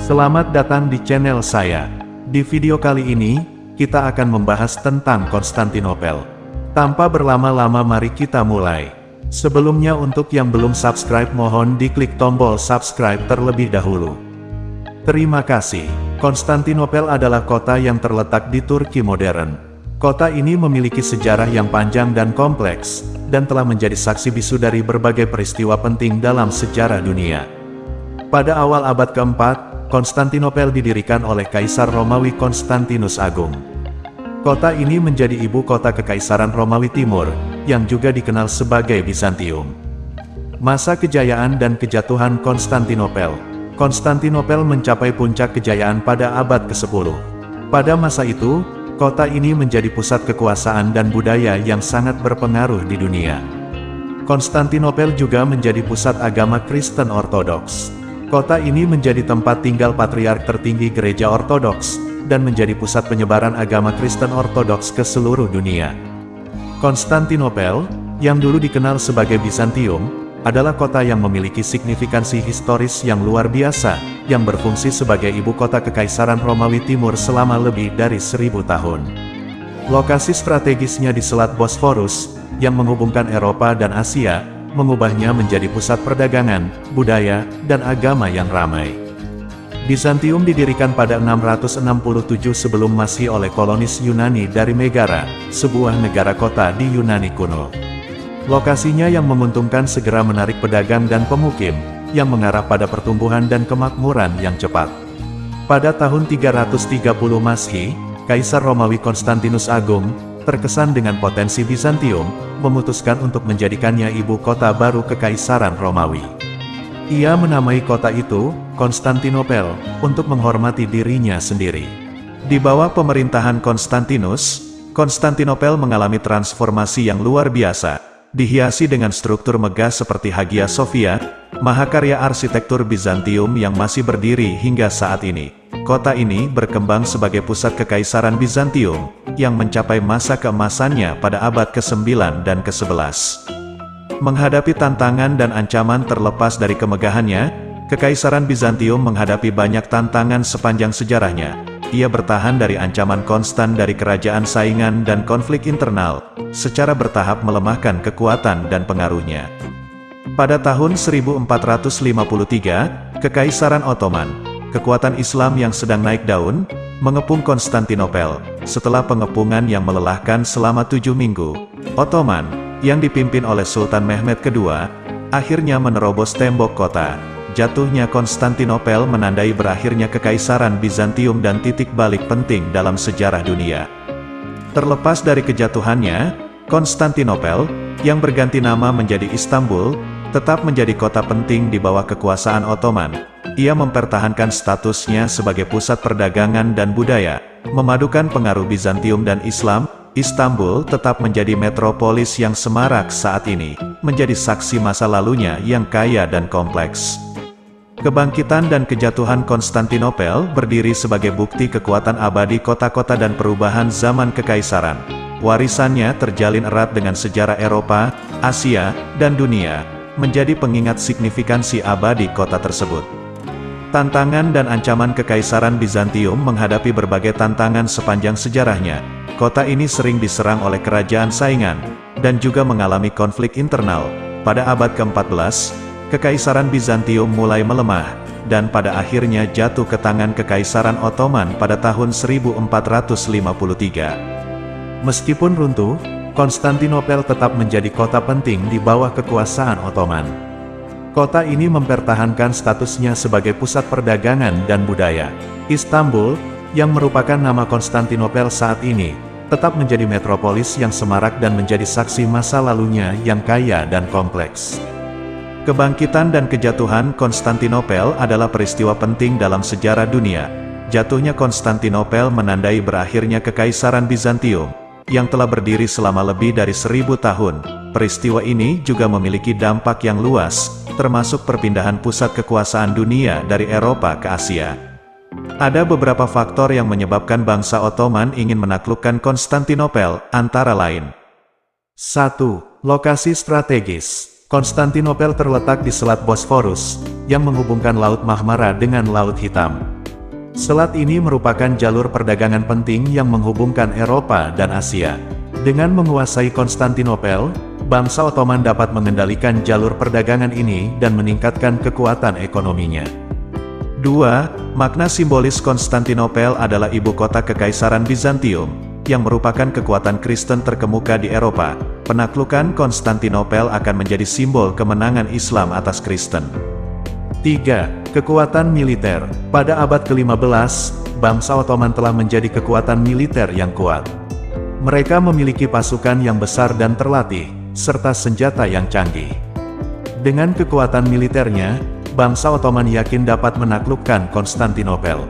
Selamat datang di channel saya. Di video kali ini, kita akan membahas tentang Konstantinopel. Tanpa berlama-lama mari kita mulai. Sebelumnya untuk yang belum subscribe mohon diklik tombol subscribe terlebih dahulu. Terima kasih. Konstantinopel adalah kota yang terletak di Turki modern. Kota ini memiliki sejarah yang panjang dan kompleks, dan telah menjadi saksi bisu dari berbagai peristiwa penting dalam sejarah dunia. Pada awal abad keempat, Konstantinopel didirikan oleh Kaisar Romawi Konstantinus Agung. Kota ini menjadi ibu kota Kekaisaran Romawi Timur, yang juga dikenal sebagai Bizantium. Masa kejayaan dan kejatuhan Konstantinopel. Konstantinopel mencapai puncak kejayaan pada abad ke-10. Pada masa itu, kota ini menjadi pusat kekuasaan dan budaya yang sangat berpengaruh di dunia. Konstantinopel juga menjadi pusat agama Kristen Ortodoks. Kota ini menjadi tempat tinggal patriark tertinggi Gereja Ortodoks, dan menjadi pusat penyebaran agama Kristen Ortodoks ke seluruh dunia. Konstantinopel, yang dulu dikenal sebagai Bizantium, adalah kota yang memiliki signifikansi historis yang luar biasa, yang berfungsi sebagai ibu kota Kekaisaran Romawi Timur selama lebih dari 1000 tahun. Lokasi strategisnya di Selat Bosphorus, yang menghubungkan Eropa dan Asia, mengubahnya menjadi pusat perdagangan, budaya, dan agama yang ramai. Bizantium didirikan pada 667 sebelum Masehi oleh kolonis Yunani dari Megara, sebuah negara kota di Yunani kuno. Lokasinya yang menguntungkan segera menarik pedagang dan pemukim, yang mengarah pada pertumbuhan dan kemakmuran yang cepat. Pada tahun 330 Masehi, Kaisar Romawi Konstantinus Agung, terkesan dengan potensi Bizantium, memutuskan untuk menjadikannya ibu kota baru Kekaisaran Romawi. Ia menamai kota itu, Konstantinopel, untuk menghormati dirinya sendiri. Di bawah pemerintahan Konstantinus, Konstantinopel mengalami transformasi yang luar biasa. Dihiasi dengan struktur megah seperti Hagia Sophia, mahakarya arsitektur Bizantium yang masih berdiri hingga saat ini. Kota ini berkembang sebagai pusat Kekaisaran Bizantium, yang mencapai masa keemasannya pada abad ke-9 dan ke-11. Menghadapi tantangan dan ancaman terlepas dari kemegahannya, Kekaisaran Bizantium menghadapi banyak tantangan sepanjang sejarahnya. Ia bertahan dari ancaman konstan dari kerajaan saingan dan konflik internal, secara bertahap melemahkan kekuatan dan pengaruhnya. Pada tahun 1453, Kekaisaran Ottoman, kekuatan Islam yang sedang naik daun, mengepung Konstantinopel. Setelah pengepungan yang melelahkan selama 7 minggu, Ottoman, yang dipimpin oleh Sultan Mehmed II, akhirnya menerobos tembok kota. Jatuhnya Konstantinopel menandai berakhirnya Kekaisaran Bizantium dan titik balik penting dalam sejarah dunia. Terlepas dari kejatuhannya, Konstantinopel, yang berganti nama menjadi Istanbul, tetap menjadi kota penting di bawah kekuasaan Ottoman. Ia mempertahankan statusnya sebagai pusat perdagangan dan budaya, memadukan pengaruh Bizantium dan Islam. Istanbul tetap menjadi metropolis yang semarak saat ini, menjadi saksi masa lalunya yang kaya dan kompleks. Kebangkitan dan kejatuhan Konstantinopel berdiri sebagai bukti kekuatan abadi kota-kota dan perubahan zaman kekaisaran. Warisannya terjalin erat dengan sejarah Eropa, Asia, dan dunia, menjadi pengingat signifikansi abadi kota tersebut. Tantangan dan ancaman Kekaisaran Bizantium menghadapi berbagai tantangan sepanjang sejarahnya. Kota ini sering diserang oleh kerajaan saingan, dan juga mengalami konflik internal. Pada abad ke-14, Kekaisaran Bizantium mulai melemah, dan pada akhirnya jatuh ke tangan Kekaisaran Ottoman pada tahun 1453. Meskipun runtuh, Konstantinopel tetap menjadi kota penting di bawah kekuasaan Ottoman. Kota ini mempertahankan statusnya sebagai pusat perdagangan dan budaya. Istanbul, yang merupakan nama Konstantinopel saat ini, tetap menjadi metropolis yang semarak dan menjadi saksi masa lalunya yang kaya dan kompleks. Kebangkitan dan kejatuhan Konstantinopel adalah peristiwa penting dalam sejarah dunia. Jatuhnya Konstantinopel menandai berakhirnya Kekaisaran Bizantium, yang telah berdiri selama lebih dari 1000 tahun. Peristiwa ini juga memiliki dampak yang luas, termasuk perpindahan pusat kekuasaan dunia dari Eropa ke Asia. Ada beberapa faktor yang menyebabkan bangsa Ottoman ingin menaklukkan Konstantinopel, antara lain. 1. Lokasi strategis. Konstantinopel terletak di Selat Bosphorus, yang menghubungkan Laut Marmara dengan Laut Hitam. Selat ini merupakan jalur perdagangan penting yang menghubungkan Eropa dan Asia. Dengan menguasai Konstantinopel, bangsa Ottoman dapat mengendalikan jalur perdagangan ini dan meningkatkan kekuatan ekonominya. 2. Makna simbolis Konstantinopel adalah ibu kota Kekaisaran Bizantium, yang merupakan kekuatan Kristen terkemuka di Eropa. Penaklukan Konstantinopel akan menjadi simbol kemenangan Islam atas Kristen. 3. Kekuatan militer. Pada abad ke-15, bangsa Ottoman telah menjadi kekuatan militer yang kuat. Mereka memiliki pasukan yang besar dan terlatih, serta senjata yang canggih. Dengan kekuatan militernya, bangsa Ottoman yakin dapat menaklukkan Konstantinopel.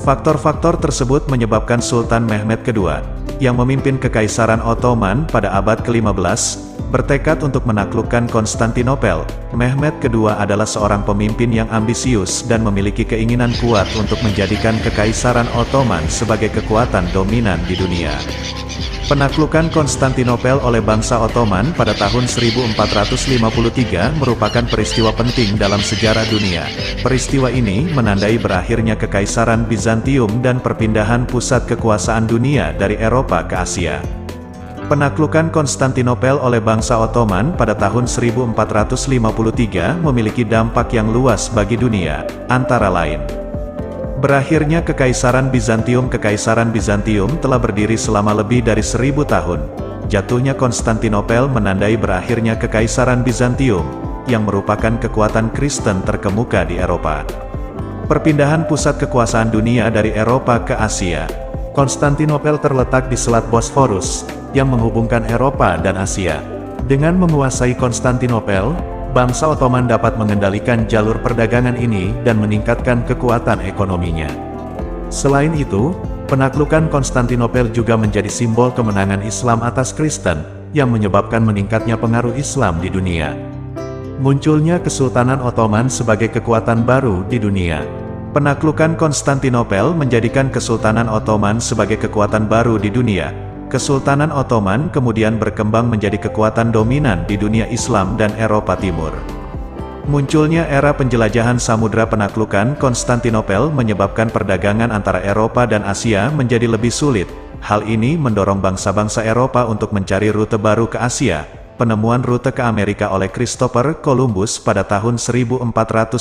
Faktor-faktor tersebut menyebabkan Sultan Mehmed II, yang memimpin Kekaisaran Ottoman pada abad ke-15, bertekad untuk menaklukkan Konstantinopel. Mehmed II adalah seorang pemimpin yang ambisius dan memiliki keinginan kuat untuk menjadikan Kekaisaran Ottoman sebagai kekuatan dominan di dunia. Penaklukan Konstantinopel oleh bangsa Ottoman pada tahun 1453 merupakan peristiwa penting dalam sejarah dunia. Peristiwa ini menandai berakhirnya Kekaisaran Bizantium dan perpindahan pusat kekuasaan dunia dari Eropa ke Asia. Penaklukan Konstantinopel oleh bangsa Ottoman pada tahun 1453 memiliki dampak yang luas bagi dunia, antara lain: berakhirnya Kekaisaran Bizantium. Kekaisaran Bizantium telah berdiri selama lebih dari 1000 tahun. Jatuhnya Konstantinopel menandai berakhirnya Kekaisaran Bizantium, yang merupakan kekuatan Kristen terkemuka di Eropa. Perpindahan pusat kekuasaan dunia dari Eropa ke Asia. Konstantinopel terletak di Selat Bosforus, yang menghubungkan Eropa dan Asia. Dengan menguasai Konstantinopel, bangsa Ottoman dapat mengendalikan jalur perdagangan ini dan meningkatkan kekuatan ekonominya. Selain itu, penaklukan Konstantinopel juga menjadi simbol kemenangan Islam atas Kristen, yang menyebabkan meningkatnya pengaruh Islam di dunia. Munculnya Kesultanan Ottoman sebagai kekuatan baru di dunia. Penaklukan Konstantinopel menjadikan Kesultanan Ottoman sebagai kekuatan baru di dunia. Kesultanan Ottoman kemudian berkembang menjadi kekuatan dominan di dunia Islam dan Eropa Timur. Munculnya era penjelajahan samudra. Penaklukan Konstantinopel menyebabkan perdagangan antara Eropa dan Asia menjadi lebih sulit. Hal ini mendorong bangsa-bangsa Eropa untuk mencari rute baru ke Asia. Penemuan rute ke Amerika oleh Christopher Columbus pada tahun 1492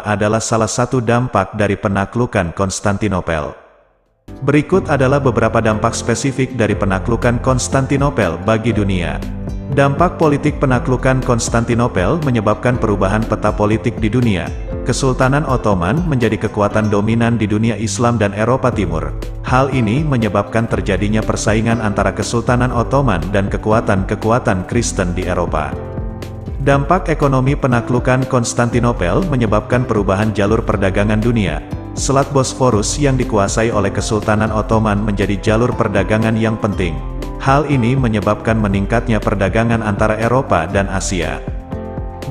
adalah salah satu dampak dari penaklukan Konstantinopel. Berikut adalah beberapa dampak spesifik dari penaklukan Konstantinopel bagi dunia. Dampak politik penaklukan Konstantinopel menyebabkan perubahan peta politik di dunia. Kesultanan Ottoman menjadi kekuatan dominan di dunia Islam dan Eropa Timur. Hal ini menyebabkan terjadinya persaingan antara Kesultanan Ottoman dan kekuatan-kekuatan Kristen di Eropa. Dampak ekonomi penaklukan Konstantinopel menyebabkan perubahan jalur perdagangan dunia. Selat Bosforus yang dikuasai oleh Kesultanan Ottoman menjadi jalur perdagangan yang penting. Hal ini menyebabkan meningkatnya perdagangan antara Eropa dan Asia.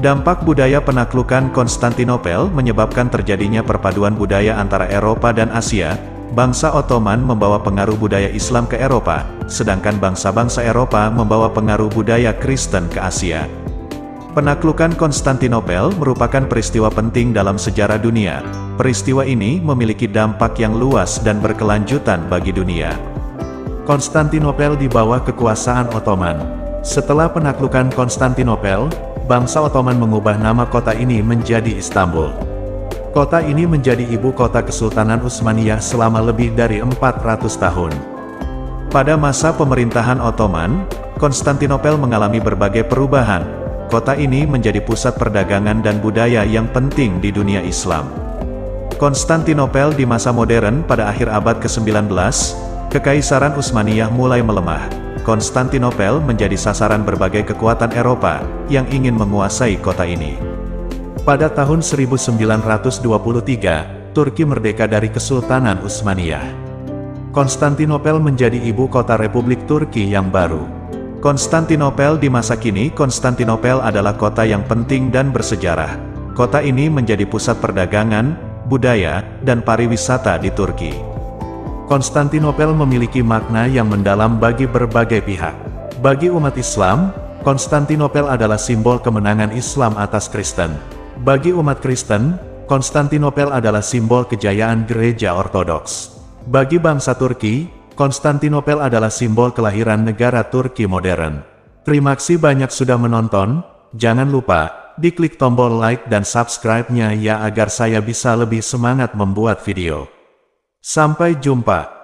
Dampak budaya penaklukan Konstantinopel menyebabkan terjadinya perpaduan budaya antara Eropa dan Asia. Bangsa Ottoman membawa pengaruh budaya Islam ke Eropa, sedangkan bangsa-bangsa Eropa membawa pengaruh budaya Kristen ke Asia. Penaklukan Konstantinopel merupakan peristiwa penting dalam sejarah dunia. Peristiwa ini memiliki dampak yang luas dan berkelanjutan bagi dunia. Konstantinopel di bawah kekuasaan Ottoman. Setelah penaklukan Konstantinopel, bangsa Ottoman mengubah nama kota ini menjadi Istanbul. Kota ini menjadi ibu kota Kesultanan Utsmaniyah selama lebih dari 400 tahun. Pada masa pemerintahan Ottoman, Konstantinopel mengalami berbagai perubahan. Kota ini menjadi pusat perdagangan dan budaya yang penting di dunia Islam. Konstantinopel di masa modern pada akhir abad ke-19, Kekaisaran Utsmaniyah mulai melemah. Konstantinopel menjadi sasaran berbagai kekuatan Eropa yang ingin menguasai kota ini. Pada tahun 1923, Turki merdeka dari Kesultanan Utsmaniyah. Konstantinopel menjadi ibu kota Republik Turki yang baru. Konstantinopel di masa kini. Konstantinopel adalah kota yang penting dan bersejarah. Kota ini menjadi pusat perdagangan, budaya, dan pariwisata di Turki. Konstantinopel memiliki makna yang mendalam bagi berbagai pihak. Bagi umat Islam, Konstantinopel adalah simbol kemenangan Islam atas Kristen. Bagi umat Kristen, Konstantinopel adalah simbol kejayaan gereja Ortodoks. Bagi bangsa Turki, Konstantinopel adalah simbol kelahiran negara Turki modern. Terima kasih banyak sudah menonton, jangan lupa diklik tombol like dan subscribe-nya ya agar saya bisa lebih semangat membuat video. Sampai jumpa.